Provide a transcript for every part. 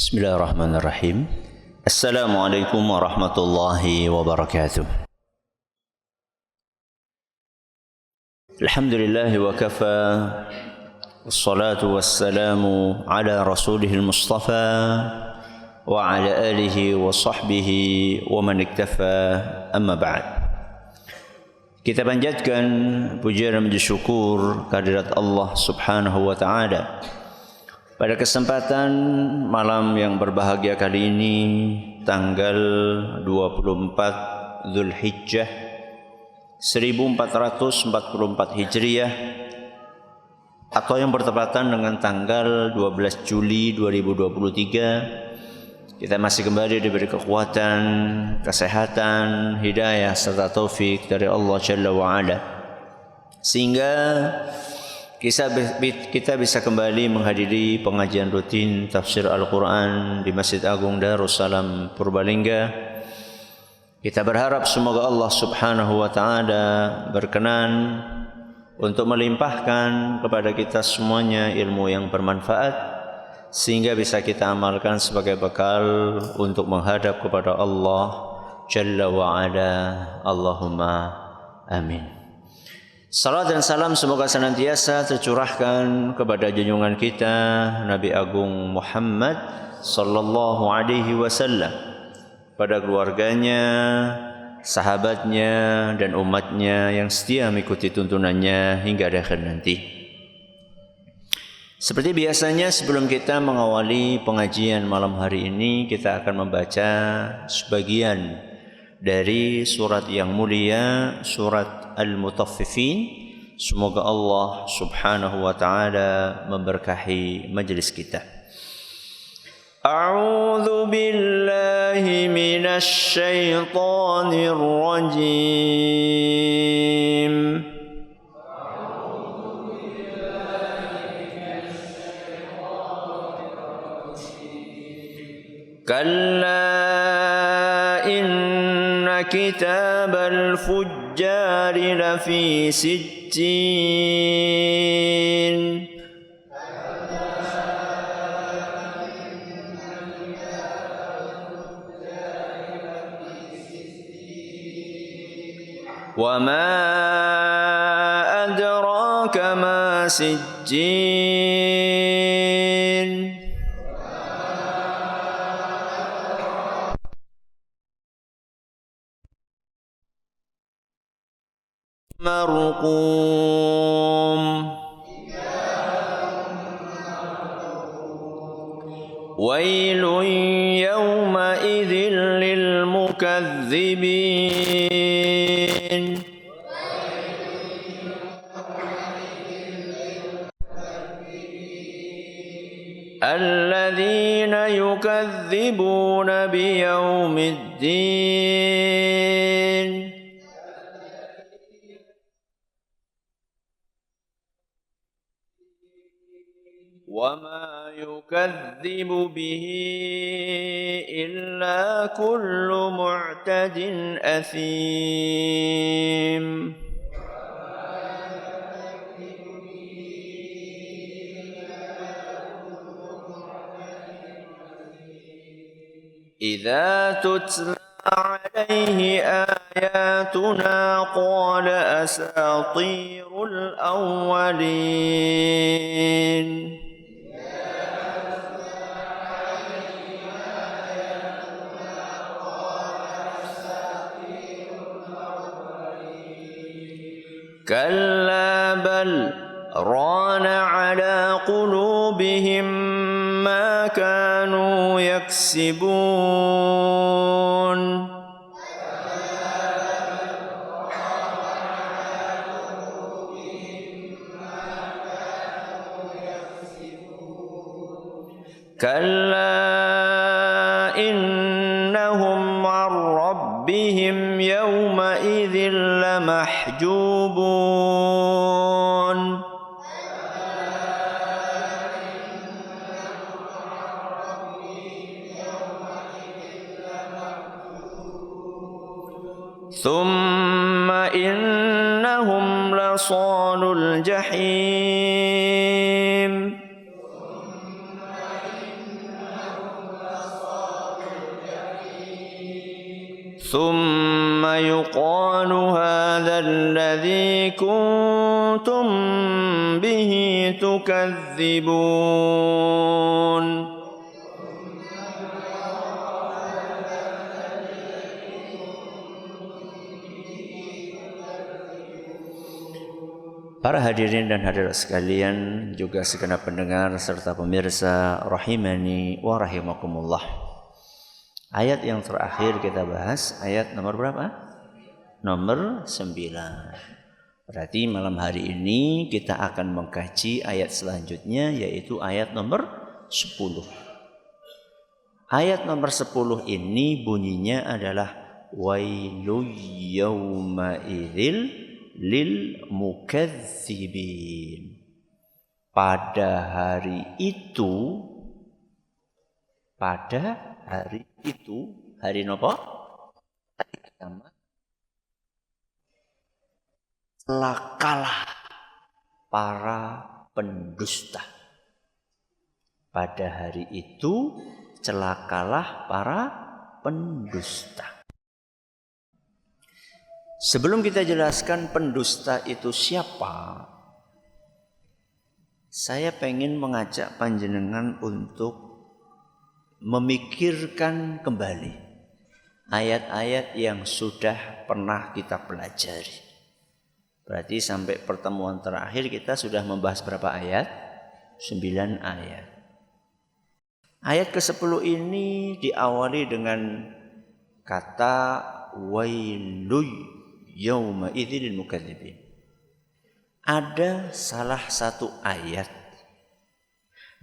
Bismillahirrahmanirrahim. Assalamualaikum warahmatullahi wabarakatuh. Alhamdulillahi wa kafa, wassalatu wassalamu ala rasulihil mustafa wa ala alihi wa sahbihi wa man iktafa, amma ba'd. Kita panjatkan puja dan puji syukur kehadirat Allah subhanahu wa ta'ala. Pada kesempatan malam yang berbahagia kali ini, tanggal 24 Zulhijjah 1444 Hijriah, atau yang bertepatan dengan tanggal 12 Juli 2023, kita masih kembali diberi kekuatan, kesehatan, hidayah serta taufik dari Allah Jalla wa'ala, sehingga kita bisa kembali menghadiri pengajian rutin tafsir Al-Quran di Masjid Agung Darussalam Purbalingga. Kita berharap semoga Allah subhanahu wa ta'ala berkenan untuk melimpahkan kepada kita semuanya ilmu yang bermanfaat, sehingga bisa kita amalkan sebagai bekal untuk menghadap kepada Allah Jalla wa'ala. Allahumma amin. Salam dan salam semoga senantiasa tercurahkan kepada junjungan kita Nabi Agung Muhammad sallallahu alaihi wasallam, pada keluarganya, sahabatnya dan umatnya yang setia mengikuti tuntunannya hingga akhir nanti. Seperti biasanya, sebelum kita mengawali pengajian malam hari ini, kita akan membaca sebagian dari surat yang mulia, surat Al-Mutaffifin. Semoga Allah subhanahu wa ta'ala memberkahi majlis kita. A'udzu billahi minasy syaithanir rajim. Kalla inna kitabal fujjar lafi sijjin. Wa ma adraka ma sijjin. Marqum. Wailun yawma idzin lil mukazzibin. Alladzina yukazzibuna biyaumiddin. وَمَا يُكَذِّبُ بِهِ إِلَّا كُلُّ مُعْتَدٍ أَثِيمٍ. إِذَا تُتْلَى عَلَيْهِ آيَاتُنَا قَالَ أَسَاطِيرُ الْأَوَّلِينَ. كلا بل ران على قلوبهم ما كانوا يكسبون. كلا إنهم عن ربهم يومئذ لمحجوبون. ثم إنهم لصالو الجحيم. ثم يقال هذا الذي كنتم به تكذبون. Para hadirin dan hadirat sekalian, juga segenap pendengar serta pemirsa rahimani wa rahimakumullah. Ayat yang terakhir kita bahas ayat nomor berapa? Nomor 9. Berarti malam hari ini kita akan mengkaji ayat selanjutnya, yaitu ayat nomor 10. Ayat nomor 10 ini bunyinya adalah wailul yawma idzil lil mukadzibin. Pada hari itu, hari nopo? Hari kiamat. Celakalah para pendusta. Pada hari itu celakalah para pendusta. Sebelum kita jelaskan pendusta itu siapa, saya pengen mengajak panjenengan untuk memikirkan kembali ayat-ayat yang sudah pernah kita pelajari. Berarti sampai pertemuan terakhir kita sudah membahas berapa ayat? 9 ayat. Ayat ke-10 ini diawali dengan kata wailul yauma idzil mukadzibin. Ada salah satu ayat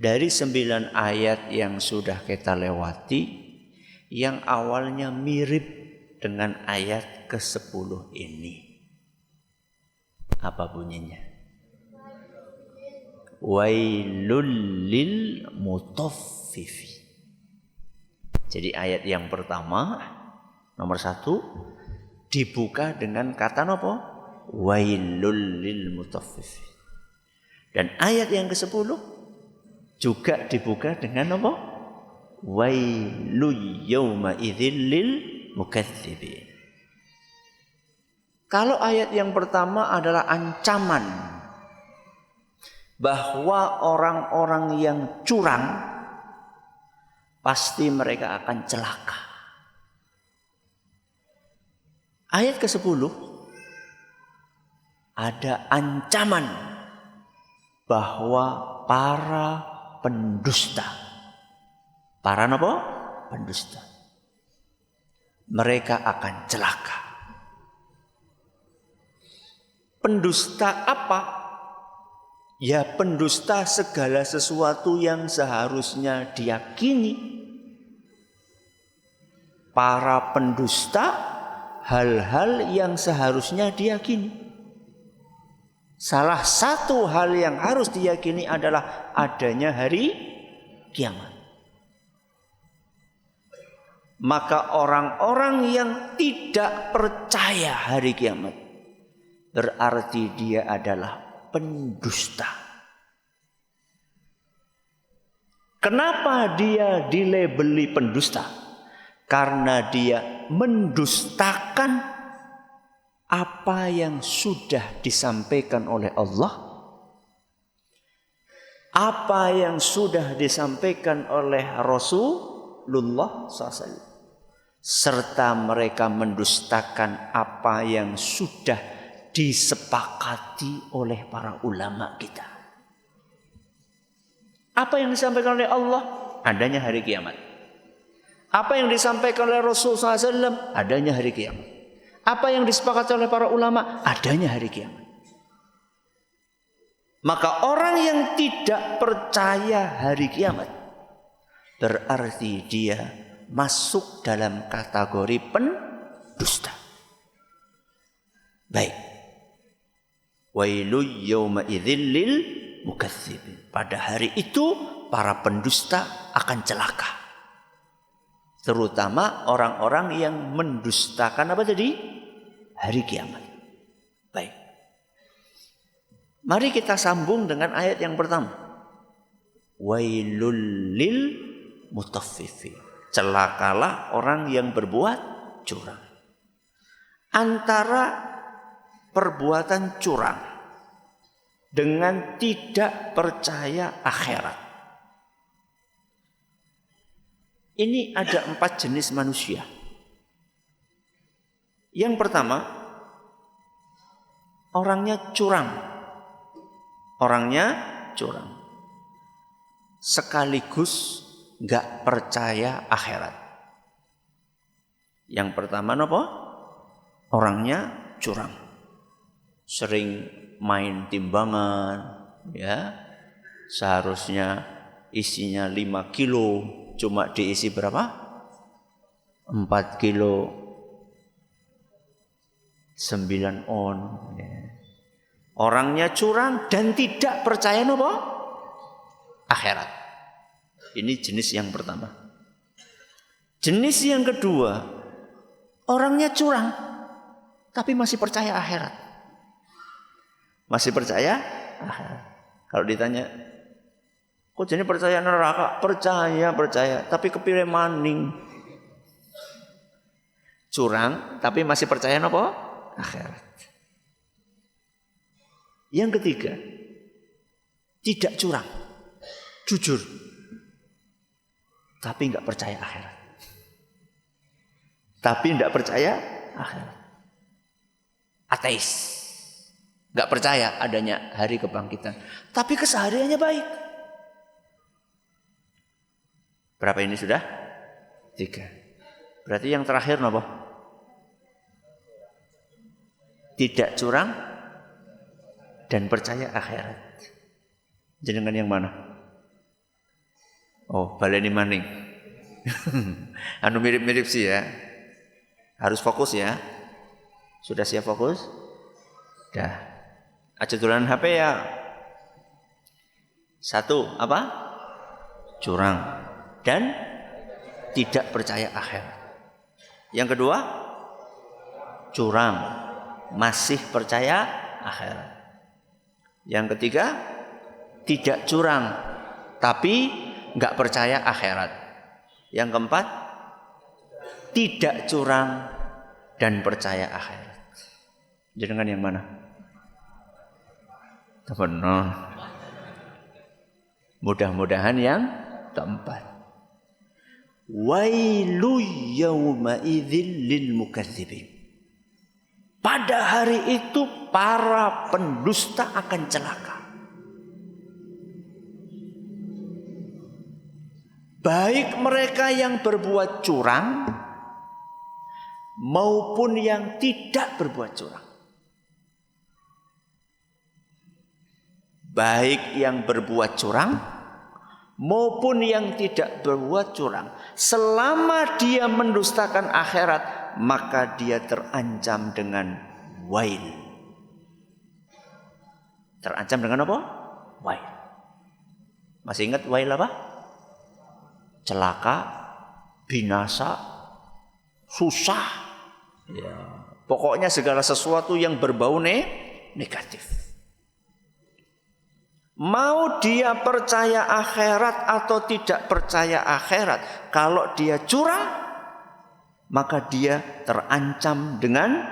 dari 9 ayat yang sudah kita lewati yang awalnya mirip dengan ayat ke-10 ini. Apa bunyinya? Wailul lil mutaffifin. Jadi ayat yang pertama nomor 1 dibuka dengan kata nopo? Wailul lil mutaffifin. Dan ayat yang ke-10 juga dibuka dengan nopo? Wailul yawma idzil lil mukadzibin. Kalau ayat yang pertama adalah ancaman bahwa orang-orang yang curang pasti mereka akan celaka. Ayat ke-10 ada ancaman bahwa para pendusta, para apa? Pendusta, mereka akan celaka. Pendusta apa? Ya pendusta segala sesuatu yang seharusnya diyakini. Para pendusta hal-hal yang seharusnya diyakini. Salah satu hal yang harus diyakini adalah adanya hari kiamat. Maka orang-orang yang tidak percaya hari kiamat berarti dia adalah pendusta. Kenapa dia dilabeli pendusta? Karena dia mendustakan apa yang sudah disampaikan oleh Allah, apa yang sudah disampaikan oleh Rasulullah SAW, serta mereka mendustakan apa yang sudah disepakati oleh para ulama kita. Apa yang disampaikan oleh Allah? Adanya hari kiamat. Apa yang disampaikan oleh Rasulullah SAW? Adanya hari kiamat. Apa yang disepakati oleh para ulama? Adanya hari kiamat. Maka orang yang tidak percaya hari kiamat berarti dia masuk dalam kategori pendusta. Baik. Wailul yawma idzil lil mukadzibin. Pada hari itu para pendusta akan celaka. Terutama orang-orang yang mendustakan apa tadi? Hari kiamat. Baik. Mari kita sambung dengan ayat yang pertama. Wailul lil mutaffifin. Celakalah orang yang berbuat curang. antara perbuatan curang dengan tidak percaya akhirat. Ini ada 4 jenis manusia. Yang pertama, orangnya curang. Orangnya curang. Sekaligus gak percaya akhirat. Yang pertama apa? Orangnya curang. Sering main timbangan, ya. Seharusnya isinya 5 kilo, cuma diisi berapa? 4 kilo 9 on. Ya. Orangnya curang dan tidak percaya apa? Akhirat. Ini jenis yang pertama. Jenis yang kedua, orangnya curang tapi masih percaya akhirat. Masih percaya akhirat. Kalau ditanya, kok jadi percaya neraka? Percaya, tapi kepilih maning. Curang tapi masih percaya apa? Akhirat. Yang ketiga, tidak curang, jujur, tapi enggak percaya akhirat. Tapi enggak percaya akhirat. Ateis, enggak percaya adanya hari kebangkitan, tapi kesehariannya baik. Berapa ini sudah? 3. Berarti yang terakhir apa? Tidak curang dan percaya akhirat. Jenengan yang mana? Oh, baleni maning. Anu mirip-mirip sih ya. Harus fokus ya. Sudah siap fokus? Dah. Aja dolanan HP ya. 1, apa? Curang dan tidak percaya akhirat. Yang kedua, curang, masih percaya akhirat. Yang ketiga, tidak curang tapi enggak percaya akhirat. Yang keempat, tidak curang dan percaya akhirat. Jenengan yang mana? Benar. Mudah-mudahan yang keempat. Wailu yauma idzil lil mukadzibin. Pada hari itu para pendusta akan celaka. Baik mereka yang berbuat curang maupun yang tidak berbuat curang. Baik yang berbuat curang maupun yang tidak berbuat curang, selama dia mendustakan akhirat, maka dia terancam dengan wail. Terancam dengan apa? Wail. Masih ingat wail apa? Celaka, binasa, susah. Ya, pokoknya segala sesuatu yang berbau negatif. Mau dia percaya akhirat atau tidak percaya akhirat, kalau dia curang, maka dia terancam dengan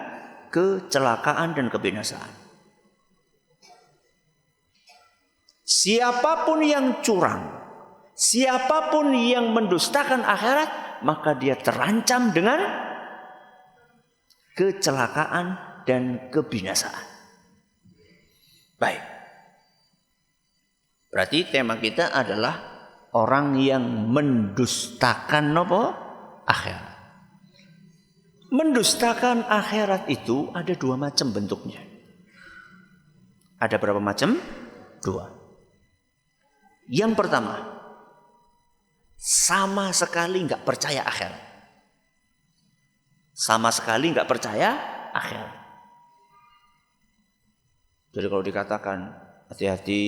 kecelakaan dan kebinasaan. Siapapun yang curang, siapapun yang mendustakan akhirat, maka dia terancam dengan kecelakaan dan kebinasaan. Baik. Berarti tema kita adalah orang yang mendustakan apa? Akhirat. Mendustakan akhirat itu ada 2 macam bentuknya. Ada berapa macam? 2. Yang pertama, sama sekali enggak percaya akhirat. Sama sekali enggak percaya akhirat. Jadi kalau dikatakan hati-hati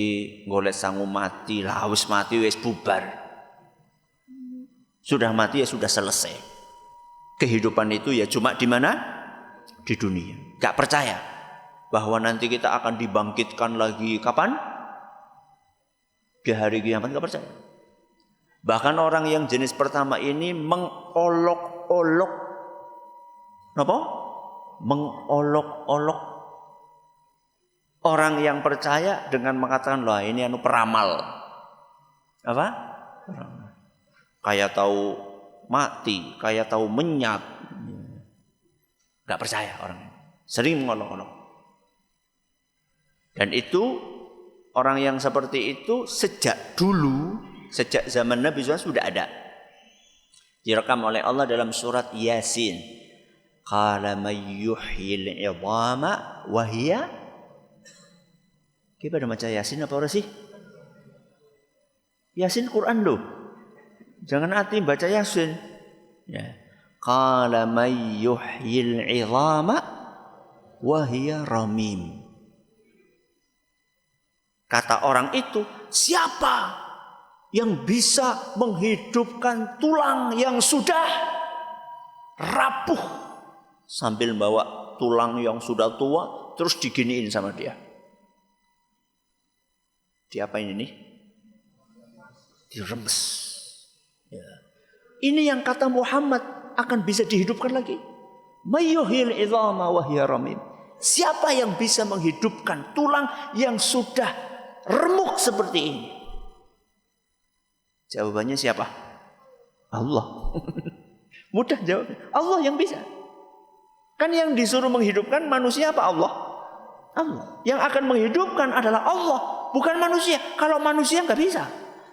golek sangu mati, lah wis mati wis bubar. Sudah mati ya sudah selesai. Kehidupan itu ya cuma di mana? Di dunia. Gak percaya bahwa nanti kita akan dibangkitkan lagi kapan? Di hari kiamat, gak percaya. Bahkan orang yang jenis pertama ini mengolok-olok apa? mengolok-olok orang yang percaya dengan mengatakan, "Lah ini peramal." Apa? Peramal. Kayak tahu mati, kayak tahu menyat. Enggak percaya orang. Sering mengolok-olok. Dan itu orang yang seperti itu sejak dulu, sejak zaman Nabi SAW sudah ada. Direkam oleh Allah dalam surat Yasin. Qala may yuhyil 'idhama wa hiya. Kita pada baca Yasin apa orang sih? Yasin Quran loh. Jangan hati baca Yasin. Ya. Qala may yuhyil 'idhama wa hiya ramim. Kata orang itu, siapa yang bisa menghidupkan tulang yang sudah rapuh sambil bawa tulang yang sudah tua terus diginiin sama dia. Diapain ini? Diremes. Ya. Ini yang kata Muhammad akan bisa dihidupkan lagi. Mayyuhil idhama wa hiya ramim. Siapa yang bisa menghidupkan tulang yang sudah remuk seperti ini? Jawabannya siapa? Allah. Mudah jawabnya. Allah yang bisa. Kan yang disuruh menghidupkan manusia apa Allah? Allah. Yang akan menghidupkan adalah Allah, bukan manusia. Kalau manusia nggak bisa.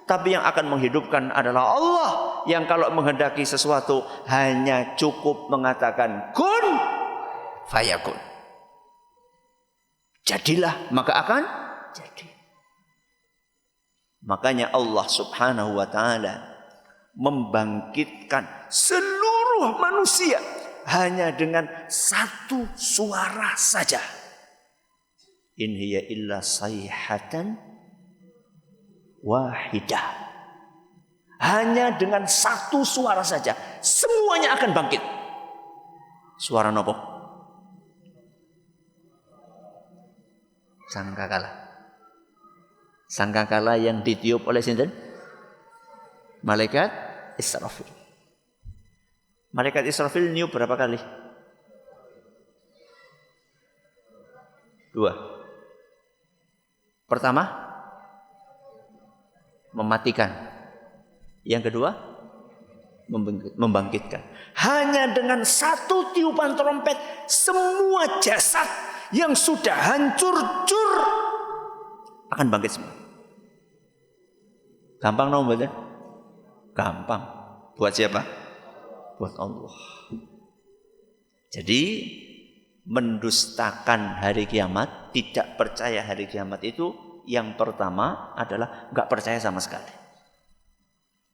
Tapi yang akan menghidupkan adalah Allah, yang kalau menghendaki sesuatu hanya cukup mengatakan kun fayakun. Jadilah, maka akan jadi. Makanya Allah Subhanahu wa taala membangkitkan seluruh manusia hanya dengan satu suara saja. In hiya illa sayhatan wahidah. Hanya dengan satu suara saja semuanya akan bangkit. Suara nopo? Sangkakala. Sangkakala yang ditiup oleh sinten? Malaikat Israfil. Malaikat Israfil niup berapa kali? 2. Pertama, mematikan. Yang kedua, membangkitkan. Hanya dengan satu tiupan trompet, semua jasad yang sudah hancur-cur akan bangkit semua. Gampang no betul? Gampang. Buat siapa? Buat Allah. Jadi mendustakan hari kiamat, tidak percaya hari kiamat itu yang pertama adalah enggak percaya sama sekali.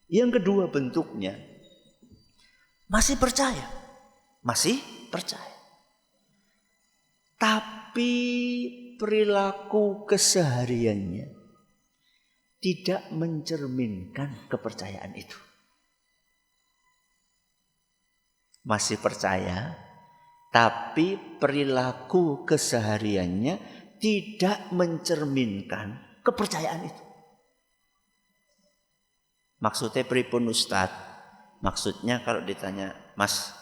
Yang kedua bentuknya masih percaya. Masih percaya. Tapi perilaku kesehariannya tidak mencerminkan kepercayaan itu. Masih percaya, tapi perilaku kesehariannya tidak mencerminkan kepercayaan itu. Maksudnya pripun Ustaz? Maksudnya kalau ditanya, Mas,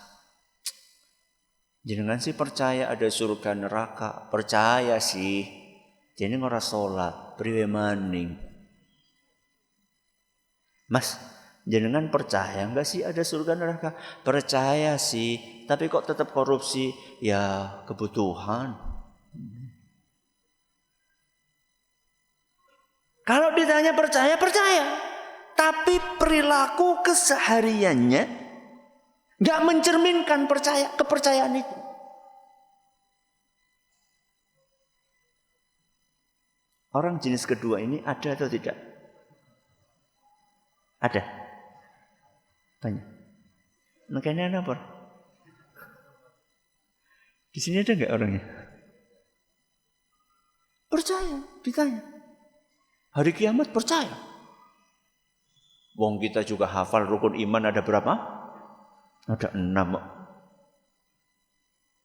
jenengan sih percaya ada surga neraka? Percaya sih. Jadi ora salat, priwe maning? Mas, jenengan percaya enggak sih ada surga neraka? Percaya sih, tapi kok tetap korupsi? Ya, kebutuhan. Kalau ditanya percaya, percaya. Tapi perilaku kesehariannya enggak mencerminkan kepercayaan itu. Orang jenis kedua ini ada atau tidak? Ada. Banyak. Makanya apa? Di sini ada enggak orangnya? Percaya, ditanya. Hari kiamat percaya. Wong kita juga hafal rukun iman ada berapa? Ada 6.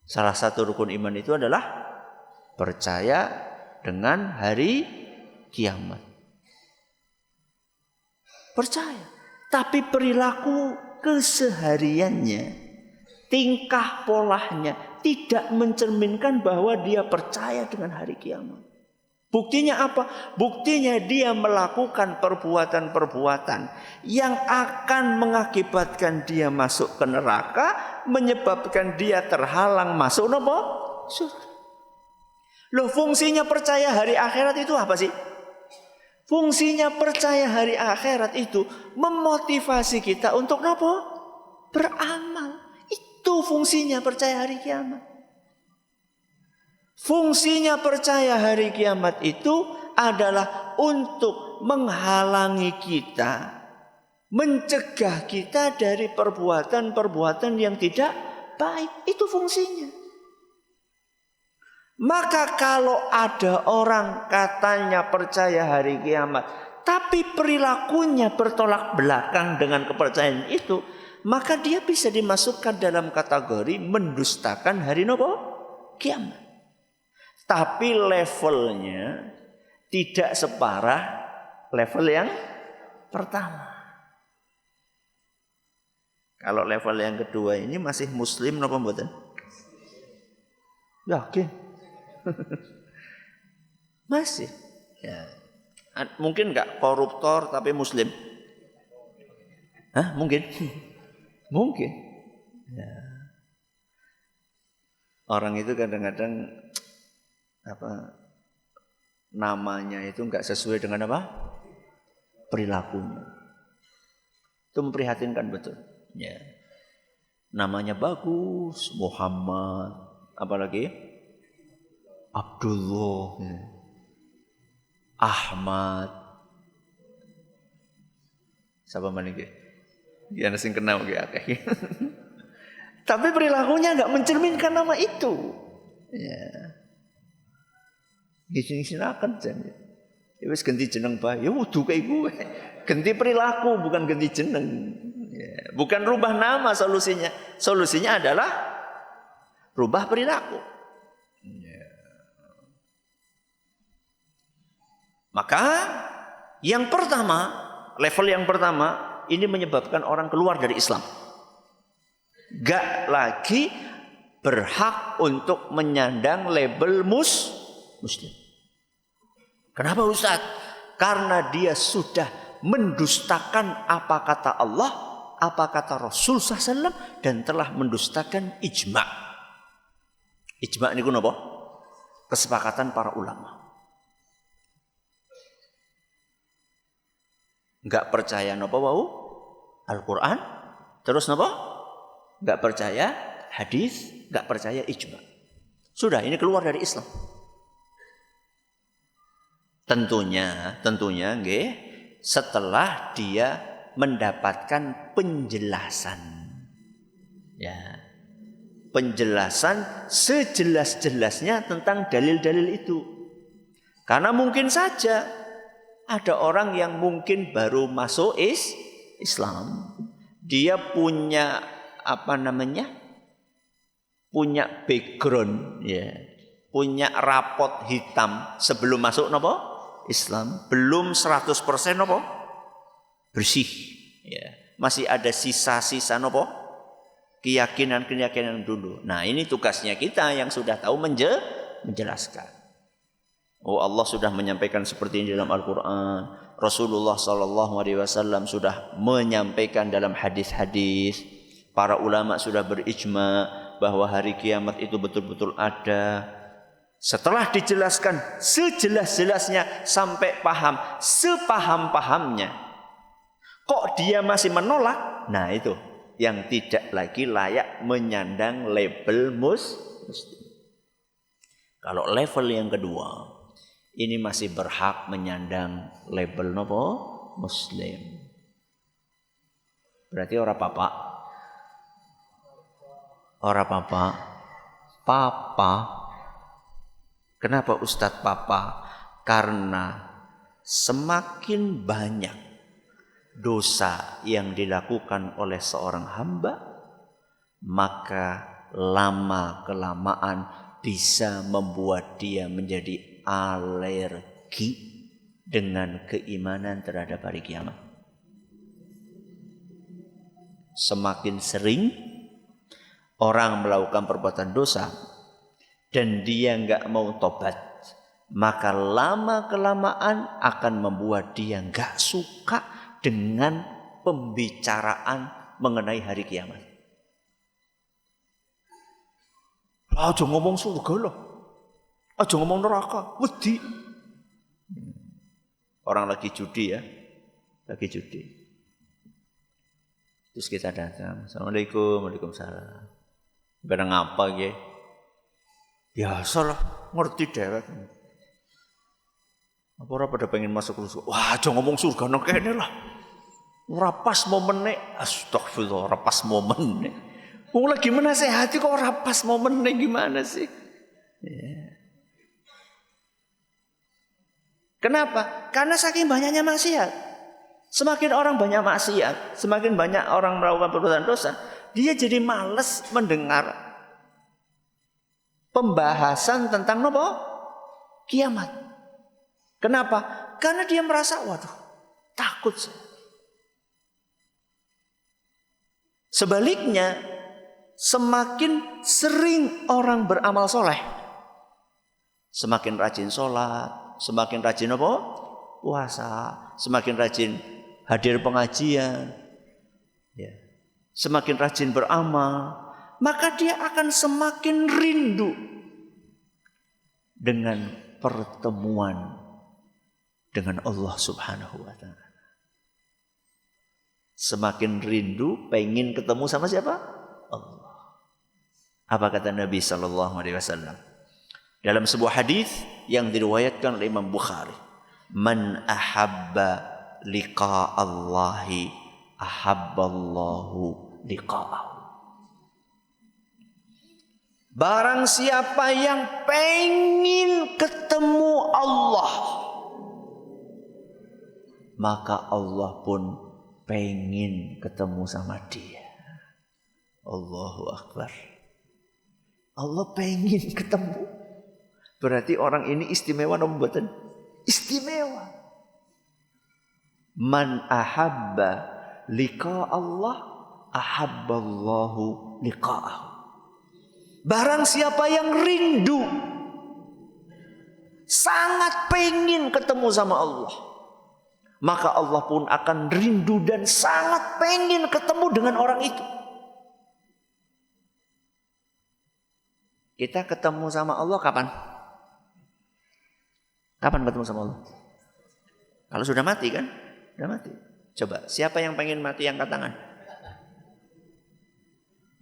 Salah satu rukun iman itu adalah percaya dengan hari kiamat. Percaya. Tapi perilaku kesehariannya, tingkah polanya tidak mencerminkan bahwa dia percaya dengan hari kiamat. Buktinya apa? Buktinya dia melakukan perbuatan-perbuatan yang akan mengakibatkan dia masuk ke neraka, menyebabkan dia terhalang masuk apa? Surga. Loh, fungsinya percaya hari akhirat itu apa sih? Fungsinya percaya hari akhirat itu memotivasi kita untuk apa? Beramal. Itu fungsinya percaya hari kiamat. Fungsinya percaya hari kiamat itu adalah untuk menghalangi kita, mencegah kita dari perbuatan-perbuatan yang tidak baik. Itu fungsinya. Maka kalau ada orang katanya percaya hari kiamat, tapi perilakunya bertolak belakang dengan kepercayaan itu, maka dia bisa dimasukkan dalam kategori mendustakan hari kiamat. Tapi levelnya tidak separah level yang pertama. Kalau level yang kedua ini masih muslim napa mboten? Yakin? Masih. Ya. Mungkin enggak koruptor tapi muslim? Hah? Mungkin? Mungkin. Ya. Orang itu kadang-kadang namanya itu enggak sesuai dengan perilakunya. Itu memprihatinkan betul. Ya. Namanya bagus, Muhammad, apalagi Abdullah, Ahmad. Siapa mana iki? Ya sing kenal ge akeh. Tapi perilakunya enggak mencerminkan nama itu. Ya. Ngisi-ngisinaken jan. Ya wis ganti jeneng bae. Ya wudu kae kuwe. Ganti perilaku bukan ganti jeneng. Ya, bukan rubah nama solusinya. Solusinya adalah rubah perilaku. Ya. Maka yang pertama, level yang pertama ini menyebabkan orang keluar dari Islam. Gak lagi berhak untuk menyandang label Muslim. Kenapa Ustaz? Karena dia sudah mendustakan apa kata Allah, apa kata Rasul SAW, dan telah mendustakan ijma'. Ijma' ini apa? Kesepakatan para ulama. Enggak percaya napa wau? Al-Quran. Terus napa? Enggak percaya hadis, enggak percaya ijma'. Sudah, ini keluar dari Islam. Tentunya nggih, setelah dia mendapatkan penjelasan. Ya. Penjelasan sejelas-jelasnya tentang dalil-dalil itu. Karena mungkin saja ada orang yang mungkin baru masuk Islam. Dia punya punya background, ya. Punya rapot hitam sebelum masuk Islam, belum 100% bersih, ya. Masih ada sisa-sisa keyakinan dulu. Nah, ini tugasnya kita yang sudah tahu menjelaskan. Oh, Allah sudah menyampaikan seperti ini dalam Al-Quran. Rasulullah SAW sudah menyampaikan dalam hadis-hadis. Para ulama sudah berijma bahwa hari kiamat itu betul-betul ada. Setelah dijelaskan sejelas-jelasnya sampai paham, sepaham-pahamnya, kok dia masih menolak? Nah, itu yang tidak lagi layak menyandang label Muslim. Kalau level yang kedua, ini masih berhak menyandang label Muslim. Berarti ora papa. Kenapa Ustadz Papa? Karena semakin banyak dosa yang dilakukan oleh seorang hamba, maka lama-kelamaan bisa membuat dia menjadi alergi dengan keimanan terhadap hari kiamat. Semakin sering orang melakukan perbuatan dosa dan dia enggak mau tobat, maka lama-kelamaan akan membuat dia enggak suka dengan pembicaraan mengenai hari kiamat. Aja ngomong surga loh, aja ngomong neraka, wedi. Orang lagi judi ya, lagi judi. Terus kita datang, Assalamualaikum, Waalaikumsalam. Barang apa ya? Biasa lah, ngerti dewek. Apa orang pada pengen masuk surga? Wah, aja ngomong surga nang kene lah. Ora pas momene, astagfirullah, ora pas momene. Wong lagi menasehati kok ora pas momene gimana sih? Ya. Kenapa? Karena saking banyaknya maksiat. Semakin orang banyak maksiat, semakin banyak orang melakukan perbuatan dosa, dia jadi malas mendengar pembahasan tentang apa? Kiamat. Kenapa? Karena dia merasa, waduh, takut saya. Sebaliknya, semakin sering orang beramal soleh, semakin rajin sholat, semakin rajin apa? Puasa, semakin rajin hadir pengajian, ya. Semakin rajin beramal, maka dia akan semakin rindu dengan pertemuan dengan Allah Subhanahu wa ta'ala. Semakin rindu, pengen ketemu sama siapa? Allah. Apa kata Nabi sallallahu alaihi wasallam? Dalam sebuah hadis yang diriwayatkan oleh Imam Bukhari, "Man ahabba liqa Allahi ahabballahu liqa'ahu." Barang siapa yang pengen ketemu Allah, maka Allah pun pengen ketemu sama dia. Allahu Akbar. Allah pengen ketemu. Berarti orang ini istimewa atau mboten? Istimewa. Man ahabba liqa Allah ahabballahu liqa'ahu. Barang siapa yang rindu, sangat pengen ketemu sama Allah, maka Allah pun akan rindu dan sangat pengen ketemu dengan orang itu. Kita ketemu sama Allah kapan? Kapan ketemu sama Allah? Kalau sudah mati kan? Sudah mati. Coba, siapa yang pengen mati angkat tangan?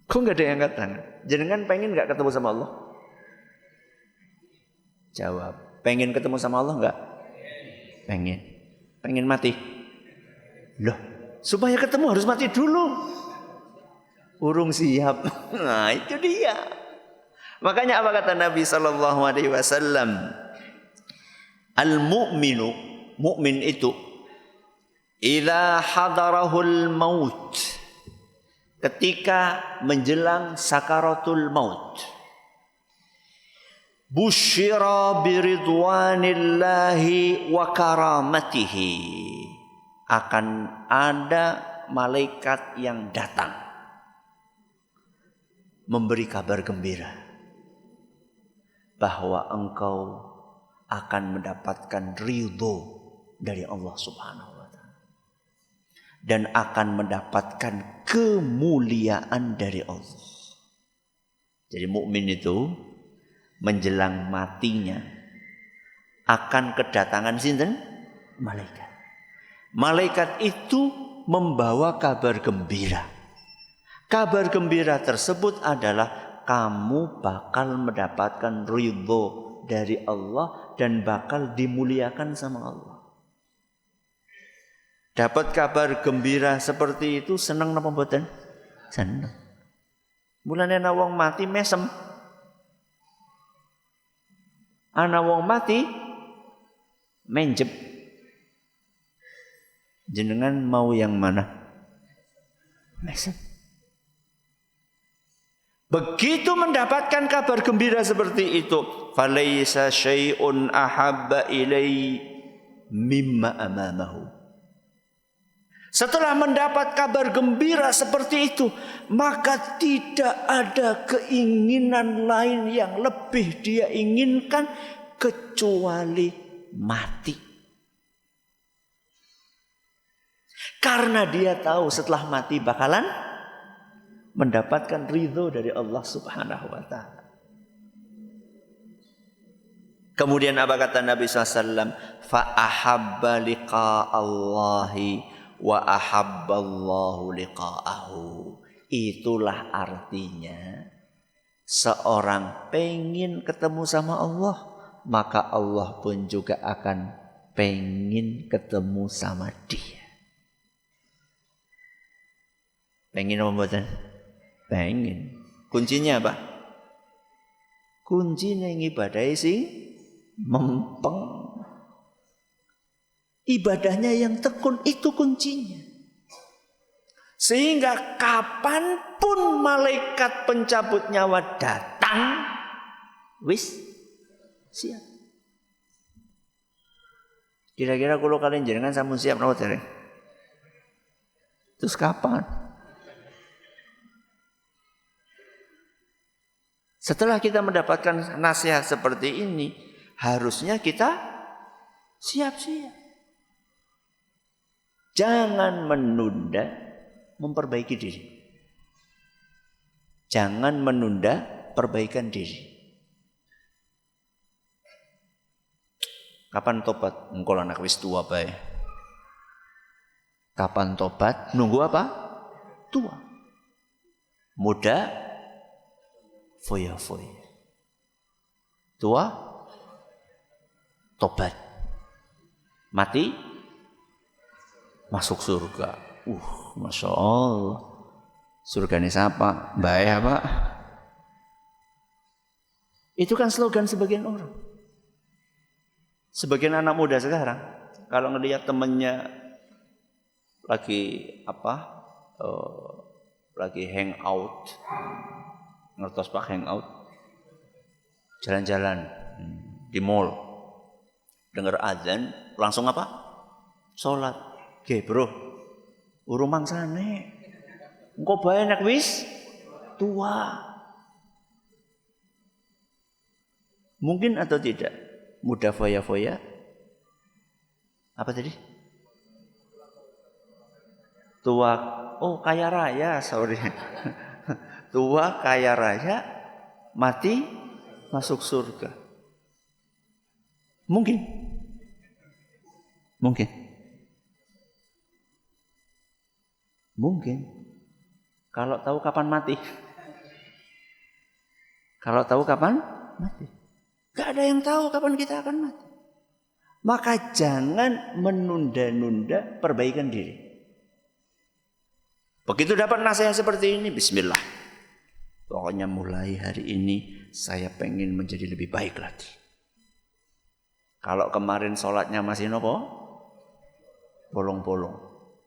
Kok nggak ada yang angkat tangan? Jenengan pengen nggak ketemu sama Allah? Jawab, pengen ketemu sama Allah nggak? Pengen. Pengen mati? Loh, supaya ketemu harus mati dulu. Urung siap. Nah, itu dia. Makanya apa kata Nabi sallallahu alaihi wasallam? Al-mu'minu, mukmin itu idza hadarahul maut, ketika menjelang sakaratul maut, busyira biridwanillahi wa karamatihi, akan ada malaikat yang datang memberi kabar gembira bahwa engkau akan mendapatkan ridho dari Allah Subhanahu wa ta'ala dan akan mendapatkan kemuliaan dari Allah. Jadi mukmin itu menjelang matinya akan kedatangan sinten? Malaikat. Malaikat itu membawa kabar gembira. Kabar gembira tersebut adalah kamu bakal mendapatkan ridho dari Allah dan bakal dimuliakan sama Allah. Dapat kabar gembira seperti itu senang napa mboten? Senang. Mulane ana wong mati mesem. Ana wong mati menjep. Jenengan mau yang mana? Mesem. Begitu mendapatkan kabar gembira seperti itu, falaisa syai'un ahabba ilai mimma amamahu. Setelah mendapat kabar gembira seperti itu, maka tidak ada keinginan lain yang lebih dia inginkan kecuali mati. Karena dia tahu setelah mati bakalan mendapatkan ridho dari Allah Subhanahu wa ta'ala. Kemudian apa kata Nabi SAW? Fa ahabba liqa'allahi wa ahabballahu liqa'ahu. Itulah artinya seorang pengen ketemu sama Allah, maka Allah pun juga akan pengen ketemu sama dia. Pengen apa mboten? Pengen. Kuncinya apa? Kuncinya ibadah sing mempeng. Ibadahnya yang tekun itu kuncinya. Sehingga kapanpun malaikat pencabut nyawa datang, wis siap. Kira-kira kalau kalian jenengan sampun siap napa dereng? Terus kapan? Setelah kita mendapatkan nasihat seperti ini, harusnya kita siap-siap. Jangan menunda memperbaiki diri. Jangan menunda perbaikan diri. Kapan tobat? Engkau anak wis tua bae. Kapan tobat? Nunggu apa? Tua. Muda foya-foya. Tua tobat. Mati masuk surga. Masya Allah. Surga ini siapa? Baik apa? Itu kan slogan sebagian orang. Sebagian anak muda sekarang, kalau ngelihat temennya lagi lagi hangout, ngertos pak hangout, jalan-jalan di mall, dengar azan, langsung apa? Sholat. Oke bro, urung mangsane. Engko bae nek wis tua. Mungkin atau tidak? Muda foya-foya. Apa tadi? Tua, kaya raya, sorry. Tua kaya raya, mati masuk surga. Mungkin. Kalau tahu kapan mati. Gak ada yang tahu kapan kita akan mati. Maka jangan menunda-nunda perbaikan diri. Begitu dapat nasihat seperti ini, bismillah. Pokoknya mulai hari ini saya pengen menjadi lebih baik lagi. Kalau kemarin sholatnya masih nopo? Bolong-bolong.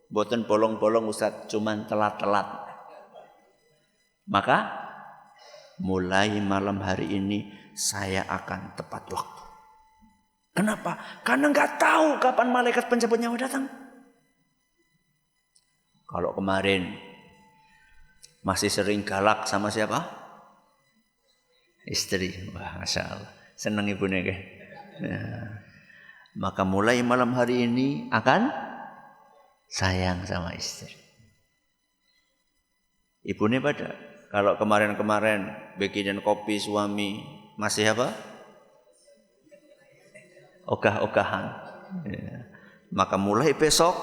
Boten bolong-bolong Ustaz, cuman telat-telat. Maka mulai malam hari ini saya akan tepat waktu. Kenapa? Karena nggak tahu kapan malaikat pencabut nyawa datang. Kalau kemarin masih sering galak sama siapa? Istri. Wah, Masya Allah. Senang ibunya kan? Ya. Maka mulai malam hari ini akan sayang sama istri. Ibunya pada kalau kemarin-kemarin bikinin kopi suami masih apa? Ogah-ogahan. Ya. Maka mulai besok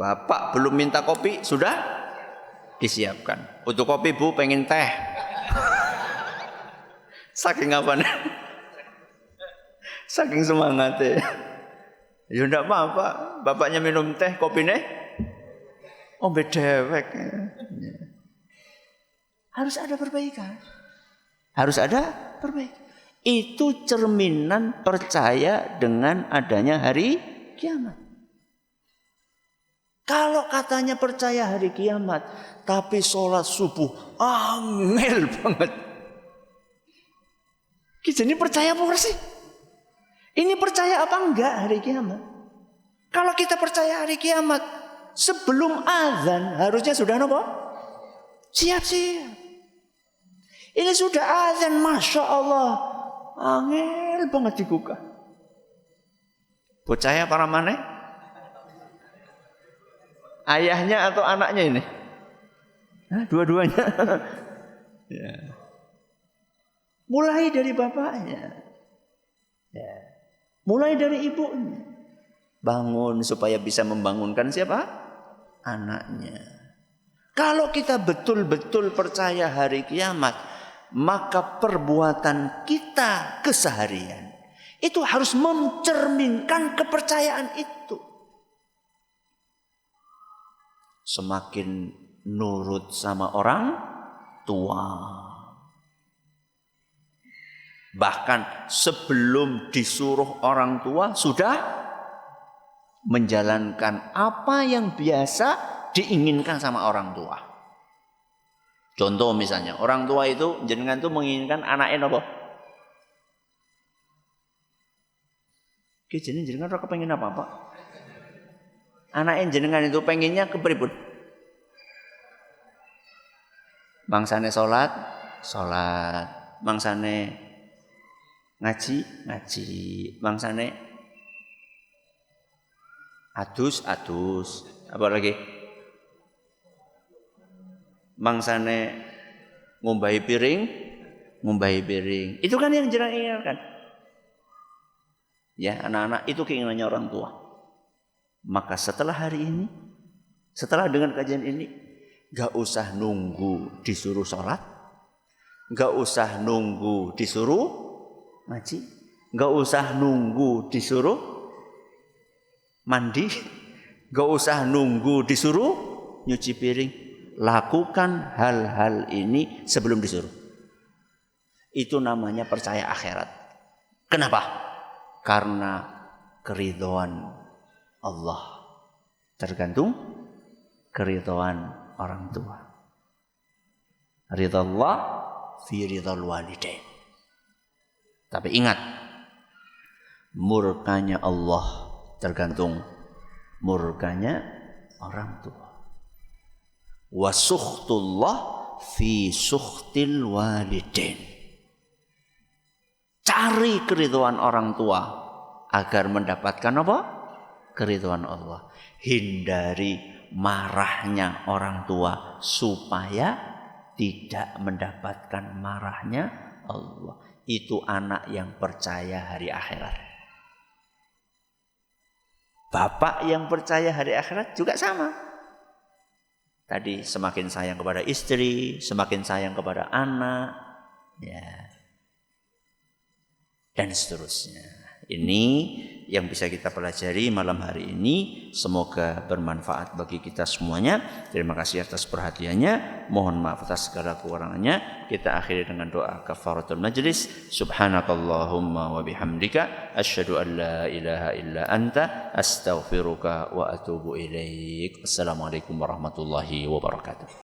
bapak belum minta kopi sudah disiapkan. Untuk kopi bu pengen teh. Saking apa nih? Saking semangatnya. Ya enggak apa-apa, bapaknya minum teh, kopinya bedewek. Ya. Harus ada perbaikan. Itu cerminan percaya dengan adanya hari kiamat. Kalau katanya percaya hari kiamat, tapi sholat subuh angel banget. Kita ini percaya apa sih? Ini percaya apa enggak hari kiamat? Kalau kita percaya hari kiamat, sebelum azan harusnya sudah apa? Siap-siap. Ini sudah azan, Masya Allah. Angel banget digugah. Bocahnya para mana? Ayahnya atau anaknya ini? Dua-duanya. Ya. Mulai dari bapaknya. Ya. Mulai dari ibunya. Bangun supaya bisa membangunkan siapa? Anaknya. Kalau kita betul-betul percaya hari kiamat, maka perbuatan kita keseharian itu harus mencerminkan kepercayaan itu. Semakin nurut sama orang tua. Bahkan sebelum disuruh orang tua sudah menjalankan apa yang biasa diinginkan sama orang tua. Contoh misalnya, orang tua itu jenengan itu menginginkan anaknya apa? Oke, jenengan ora kepengin apa-apa. Anaknya jenengan itu pengennya kepripun? Mangsane salat, mangsane ngaji, mangsane adus, apa lagi? Mangsane ngumbahi piring. Itu kan yang jenengan inginkan. Ya, anak-anak itu keinginannya orang tua. Maka setelah hari ini, setelah dengan kajian ini, gak usah nunggu disuruh sholat, gak usah nunggu disuruh ngaji, gak usah nunggu disuruh mandi, gak usah nunggu disuruh nyuci piring. Lakukan hal-hal ini sebelum disuruh. Itu namanya percaya akhirat. Kenapa? Karena keridhaan Allah tergantung keridhaan orang tua. Ridha Allah fi ridhal walidain. Tapi ingat, murkanya Allah tergantung murkanya orang tua. Wa sukhtullah fi sukhtil walidain. Cari keridhaan orang tua agar mendapatkan apa? Keridhaan Allah. Hindari marahnya orang tua supaya tidak mendapatkan marahnya Allah. Itu anak yang percaya hari akhirat. Bapak yang percaya hari akhirat juga sama. Tadi semakin sayang kepada istri, semakin sayang kepada anak, ya, dan seterusnya. Ini yang bisa kita pelajari malam hari ini. Semoga bermanfaat bagi kita semuanya. Terima kasih atas perhatiannya. Mohon maaf atas segala kekurangannya. Kita akhiri dengan doa kafaratul majlis. Subhanakallahumma wa bihamdika asyhadu an la ilaha illa anta astaghfiruka wa atubu ilaik. Assalamualaikum warahmatullahi wabarakatuh.